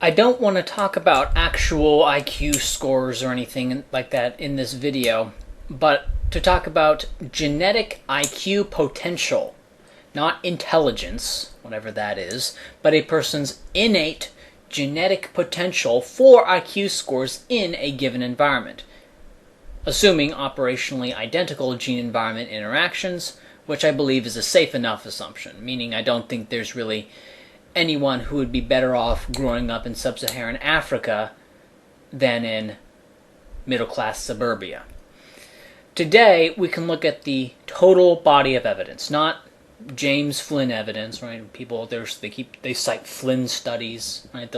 I don't want to talk about actual IQ scores or anything like that in this video, but to talk about genetic IQ potential, not intelligence, whatever that is, but a person's innate genetic potential for IQ scores in a given environment, assuming operationally identical gene-environment interactions, which I believe is a safe enough assumption, meaning I don't think there's really anyone who would be better off growing up in sub-Saharan Africa than in middle-class suburbia. Today, we can look at the total body of evidence, not James Flynn evidence, right? People they cite Flynn studies, right?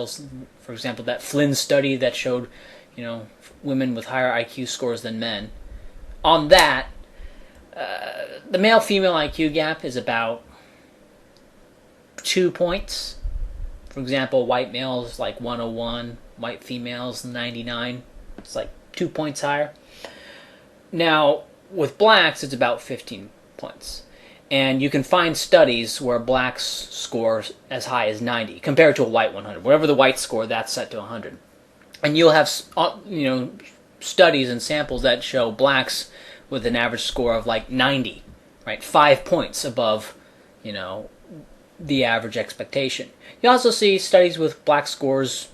For example, that Flynn study that showed, women with higher IQ scores than men. On that, the male-female IQ gap is about 2 points. For example, white males like 101, white females 99. It's like 2 points higher. Now, with blacks, it's about 15 points. And you can find studies where blacks score as high as 90 compared to a white 100. Whatever the white score, that's set to 100. And you'll have, studies and samples that show blacks with an average score of like 90, right? 5 points above, the average expectation. You also see studies with black scores,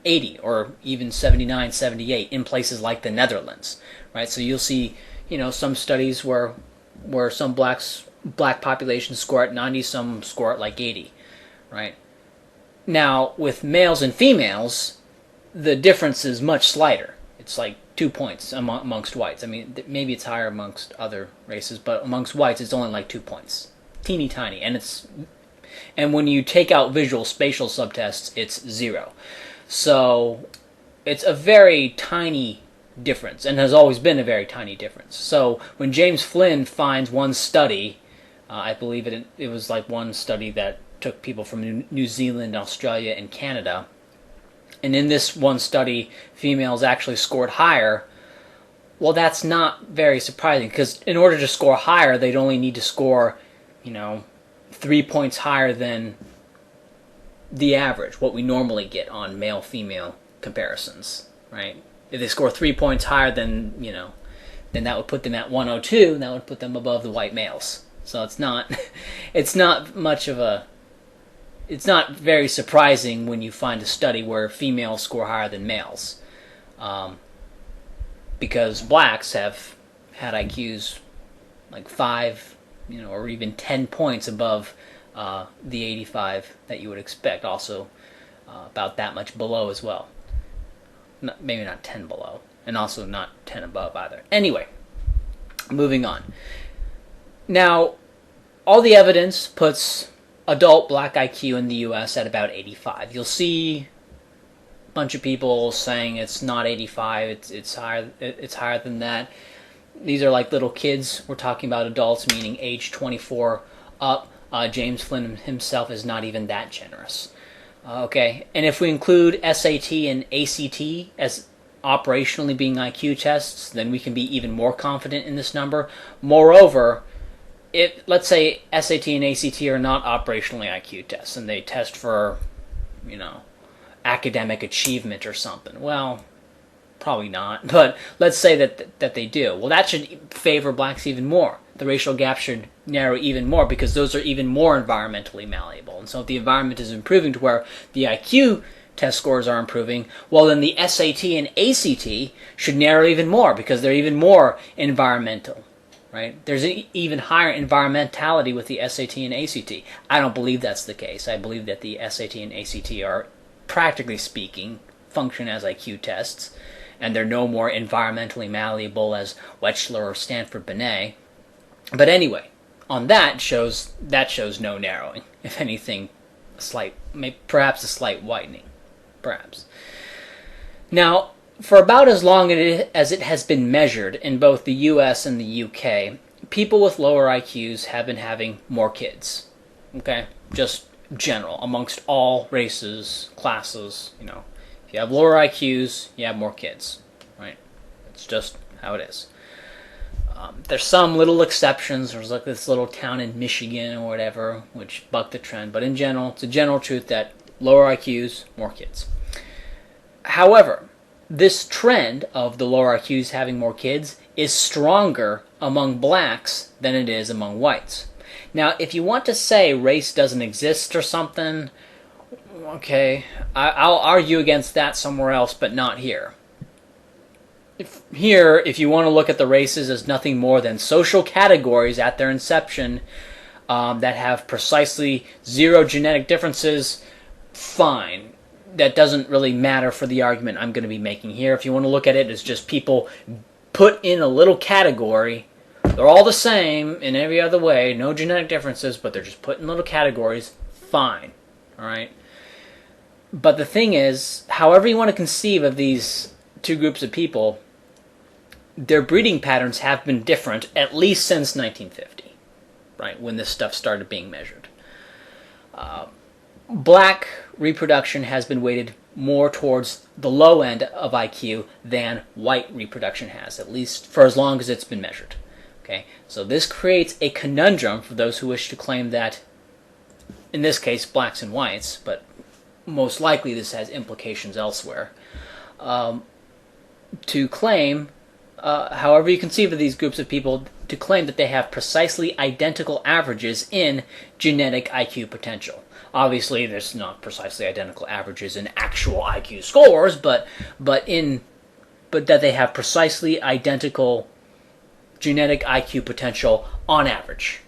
80 or even 79, 78 in places like the Netherlands, right? So you'll see, some studies where some black populations score at 90, some score at like 80, right? Now, with males and females, the difference is much slighter. It's like 2 points amongst whites. I mean, maybe it's higher amongst other races, but amongst whites, it's only like 2 points. Teeny tiny. And when you take out visual spatial subtests, it's 0. So it's a very tiny difference, and has always been a very tiny difference. So when James Flynn finds one study, I believe it was like one study that took people from New Zealand, Australia, and Canada, and in this one study, females actually scored higher. Well, that's not very surprising, because in order to score higher, they'd only need to score, 3 points higher than the average, what we normally get on male-female comparisons, right? If they score 3 points higher than, then that would put them at 102, and that would put them above the white males. So it's not very surprising when you find a study where females score higher than males, because blacks have had IQs like 5, or even 10 points above the 85 that you would expect. Also, about that much below as well. Maybe not 10 below, and also not 10 above either. Anyway, moving on. Now, all the evidence puts adult black IQ in the U.S. at about 85. You'll see a bunch of people saying it's not 85. It's higher. It's higher than that. These are like little kids. We're talking about adults, meaning age 24 up. James Flynn himself is not even that generous. Okay, and if we include SAT and ACT as operationally being IQ tests, then we can be even more confident in this number. Moreover, let's say SAT and ACT are not operationally IQ tests, and they test for, academic achievement or something. Well, probably not, but let's say that they do. Well, that should favor blacks even more. The racial gap should narrow even more, because those are even more environmentally malleable. And so if the environment is improving to where the IQ test scores are improving, well, then the SAT and ACT should narrow even more, because they're even more environmental, right? There's an even higher environmentality with the SAT and ACT. I don't believe that's the case. I believe that the SAT and ACT are, practically speaking, function as IQ tests, and they're no more environmentally malleable as Wechsler or Stanford Binet. But anyway, on that shows no narrowing. If anything, perhaps a slight widening, perhaps. Now, for about as long as it has been measured in both the U.S. and the U.K., people with lower IQs have been having more kids. Okay, just general amongst all races, classes. If you have lower IQs, you have more kids, right? It's just how it is. There's some little exceptions. There's like this little town in Michigan or whatever, which buck the trend. But in general, it's a general truth that lower IQs, more kids. However, this trend of the lower IQs having more kids is stronger among blacks than it is among whites. Now, if you want to say race doesn't exist or something, okay, I'll argue against that somewhere else, but not here. If you want to look at the races as nothing more than social categories at their inception that have precisely zero genetic differences, fine. That doesn't really matter for the argument I'm going to be making here. If you want to look at it as just people put in a little category, they're all the same in every other way, no genetic differences, but they're just put in little categories, fine. All right? But the thing is, however you want to conceive of these two groups of people, their breeding patterns have been different at least since 1950, right, when this stuff started being measured. Black reproduction has been weighted more towards the low end of IQ than white reproduction has, at least for as long as it's been measured. Okay, so this creates a conundrum for those who wish to claim that, in this case, blacks and whites, but most likely this has implications elsewhere, to claim, however you conceive of these groups of people, to claim that they have precisely identical averages in genetic IQ potential. Obviously, there's not precisely identical averages in actual IQ scores, but that they have precisely identical genetic IQ potential on average,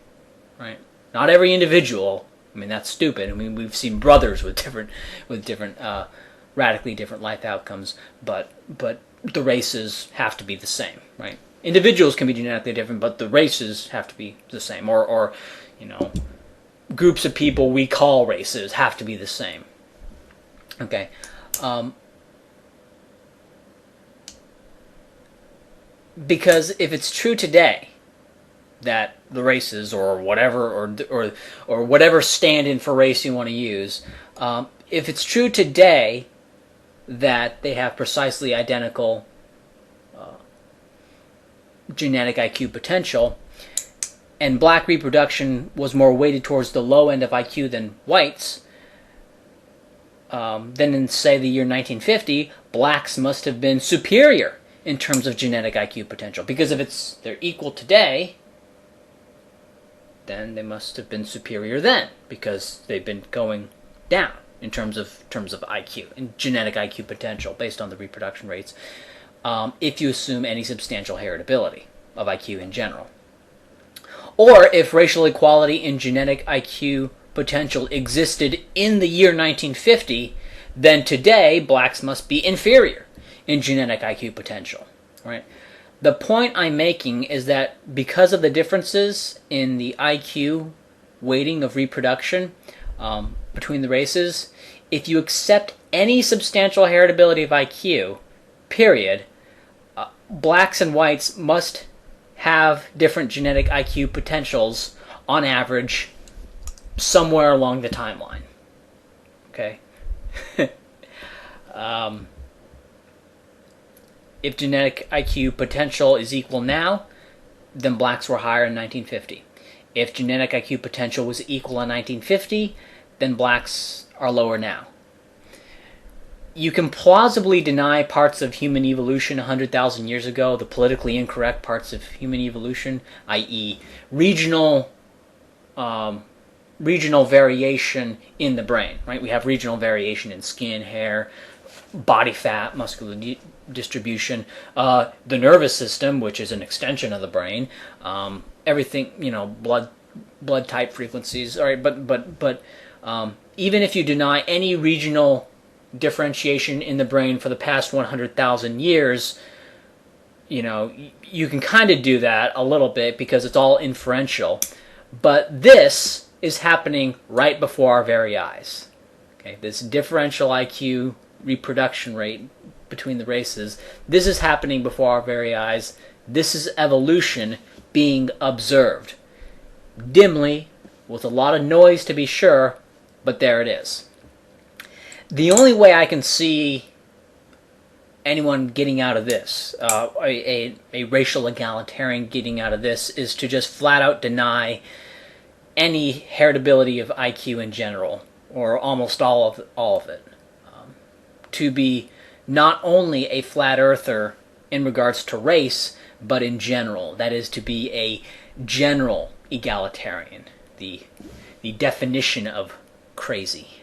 right? Not every individual. I mean, that's stupid. I mean, we've seen brothers with different radically different life outcomes, but the races have to be the same, right? Individuals can be genetically different, but the races have to be the same, or you know, groups of people we call races have to be the same. Okay. Because if it's true today that the races or whatever or whatever stand-in for race you want to use, if it's true today that they have precisely identical genetic IQ potential, and black reproduction was more weighted towards the low end of IQ than whites, then in, say, the year 1950, blacks must have been superior in terms of genetic IQ potential. Because if they're equal today, then they must have been superior then, because they've been going down in terms of IQ and genetic IQ potential based on the reproduction rates, if you assume any substantial heritability of IQ in general. Or if racial equality in genetic IQ potential existed in the year 1950, then today blacks must be inferior in genetic IQ potential, right? The point I'm making is that because of the differences in the IQ weighting of reproduction between the races, if you accept any substantial heritability of IQ, period, blacks and whites must have different genetic IQ potentials on average somewhere along the timeline. Okay? If genetic IQ potential is equal now, then blacks were higher in 1950. If genetic IQ potential was equal in 1950, then blacks are lower now. You can plausibly deny parts of human evolution 100,000 years ago, the politically incorrect parts of human evolution, i.e. regional variation in the brain, right? We have regional variation in skin, hair, body fat, muscular distribution, the nervous system, which is an extension of the brain, everything, you know, blood type, frequencies. All right, but even if you deny any regional differentiation in the brain for the past 100,000 years, you know, you can kind of do that a little bit because it's all inferential. But this is happening right before our very eyes. Okay, this differential IQ reproduction rate between the races, this is happening before our very eyes. This is evolution being observed. Dimly, with a lot of noise to be sure, but there it is. The only way I can see anyone getting out of this, a racial egalitarian getting out of this, is to just flat out deny any heritability of IQ in general, or almost all of it. To be not only a flat earther in regards to race, but in general. That is, to be a general egalitarian. The definition of crazy.